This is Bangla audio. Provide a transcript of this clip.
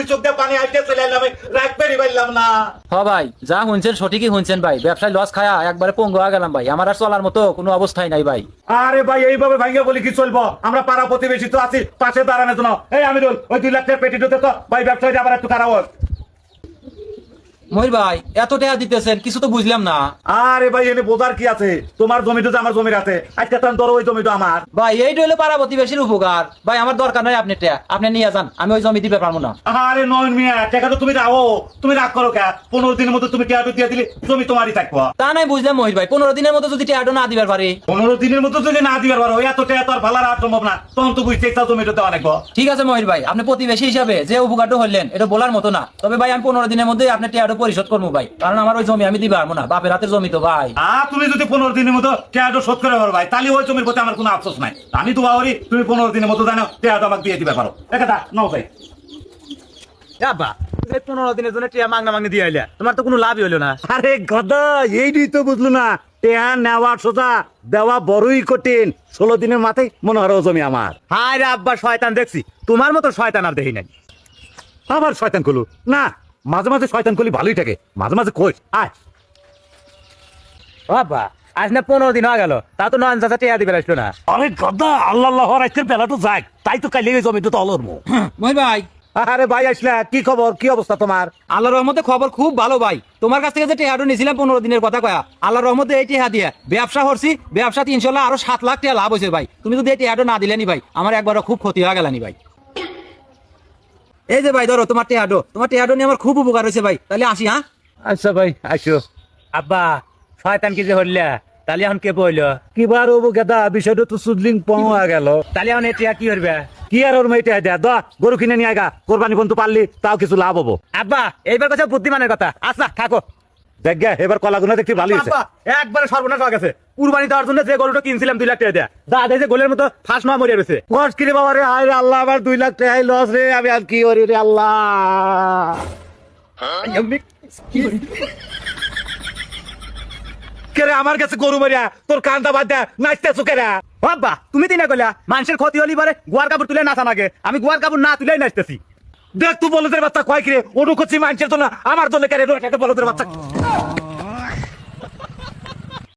চোখ দিয়ে পানি আইতে চলে এলাম, রাখবেরই পারলাম না। ভাই যা শুনছেন সঠিকই শুনছেন ভাই, ব্যবসায় লস খায়া একবারে পঙ্গু হয়ে গেলাম ভাই, আমার আর চলার মতো কোনো অবস্থাই নাই ভাই। আরে ভাই এইভাবে ভাঙ্গা বলি কি চলবো? আমরা পাড়া প্রতিবেশী তো আছি, পাশে দাঁড়ানো তো না। এই আমিরুল, ওই 2 লাখ টাকা পেটি ঢুকে তো ভাই ব্যবসায়ীটা আবার একটু খারাপ। মহির ভাই এত টাকা দিতেছেন, কিছু তো বুঝলাম না। আরে ভাই এনে বোঝার কি আছে? তোমার জমিটা তো আমার জমির আছে, আজকে তো ধরো ওই জমিটা আমার। ভাই এইটা হলো পাড়া প্রতিবেশীর উপকার ভাই, আমার দরকার নাই আপনি টাকা, আপনি নিয়ে যান, আমি ওই জমি দিতে পারবো না। আরে নয়ন মিয়া, টাকা তো তুমি রাখো, তুমি রাগ করো কে? 15 দিনের মধ্যে তুমি টাকা দিয়ে দিলে জমি তোমারই থাকবো। তা নাই বুঝলাম মহির ভাই, 15 দিনের মতো যদি টাকা না দিবার পারি। 15 দিনের মধ্যে যদি না দিবার পারো, এত টাকা তো আর ভালো রাখা সম্ভব না। তখন তো বুঝতে চাও জমিটা তো অনেক। ঠিক আছে মহির ভাই, আপনি প্রতিবেশী হিসাবে যে উপকারটা হলেন এটা বলার মতো না, তবে ভাই আমি 15 দিনের মধ্যে আপনি টাকাটা পরিশোধ করবো ভাই, কারণ আমার ওই জমি আমি দিতে পারবো না, বাপের হাতের জমি তো ভাই। তুমি যদি 15 দিনের মতো টাকাটা শোধ করে পারো ভাই, তাহলে ওই জমির প্রতি আমার কোনো আফসোস নাই। আমি তো ভাবি তুমি 15 দিনের মতো জানো টাকাটা আমাকে দিয়ে দিতে পারো। দেখা নাও ভাই। 15 দিনের জন্য টিয়া মাংনা মাংনি দিয়ে আইলা, তোমার তো কোনো লাভই হলো না। আরে গদা, এইটাই তো বুঝলো না, টেহা নেওয়া সোজা, দেওয়া বড়ই কঠিন। 16 দিনের মাথায় মনে হয় ও জমি আমার। হায় রে আব্বা, শয়তান দেখছি, তোমার মতো শয়তান আর দেখি নাই। আবার শয়তান করলু না, মাঝে মাঝে শয়তান করলি ভালোই থাকে, মাঝে মাঝে কই আয়। আব্বা আজ না 15 দিন হয়ে গেল, তা তো নয়ন চাচা টিয়া দিবে আসলো না। আরে গদা, আল্লাহ আল্লাহ আজকের বেলা তো যাক, তাই তো কাইলে জমিটা তো অলরমো। মহির ভাই আরে ভাই আসলে কি খবর, কি অবস্থা তোমার? আল্লাহর রহমতে খবর খুব ভালো ভাই, তোমার কাছ থেকে যে টেহাটো নিয়েছিলাম 15 দিনের কথা কয়া, আল্লাহর রহমতে এই টেহা দিয়ে ব্যবসা করছি, ব্যবসাতে ইনশাল্লাহ আরো 7 লাখ টাকা লাভ হয়েছে ভাই। তুমি যদি এই টেহাটো না দিলেনি ভাই, আমার একবারও খুব ক্ষতি হয়ে গেলানি ভাই। এই যে ভাই ধরো তোমার টেহাটো, তোমার টেহাটো নিয়ে আমার খুব উপকার হয়েছে ভাই, তাহলে আসি। হ্যাঁ আচ্ছা ভাই আসো। আব্বা শয়তান কি যে হইলা, তাহলে এখন কে বইলো? কি বার হবো গেদা, বিষয়টা তো সুদলিং পাওয়া গেল। তাহলে এখন টিয়া কি করবে? কি আর ওর মেয়েটা দেয়া দা, গরু কিনে নিয়ে আগা, কোরবানি বন্ধু পারলি তাও কিছু লাভ হবো। আব্বা এইবার কথা বুদ্ধিমানের কথা, আচ্ছা থাকো। দেখ গে, এবার কলাগুনা দেখতে ভালো হয়েছে। আব্বা একবারে সর্বনাশ হয়ে গেছে, কুরবানি দেওয়ার জন্য যে গরুটা কিনছিলাম 2 লাখ টাকা দেয়া, দাদা যে গোলের মতো ফাঁস না মরিয়া রয়েছে। কস কিরে বাবা রে, হায় রে আল্লাহ, আবার 2 লাখ টাকা লস রে, আমি আর কি করি রে আল্লাহ। কে রে আমার কাছে গরু মারিয়া তোর কান্দা বাদ দেয়া নাচতেছো কে রে? আব্বা তুমি তিনা কইলা মানুষের ক্ষতি হলি পারে গোয়ার কাপড় তুলে নাচা লাগে, আমি গোয়ার কাপড় না তুলেই নাচতেছি। দেখ তুই বলদের বাচ্চা কয় কিরে, ওটু করছি মানুষের জন্য, আমার জন্য কে রে? বলদের বাচ্চা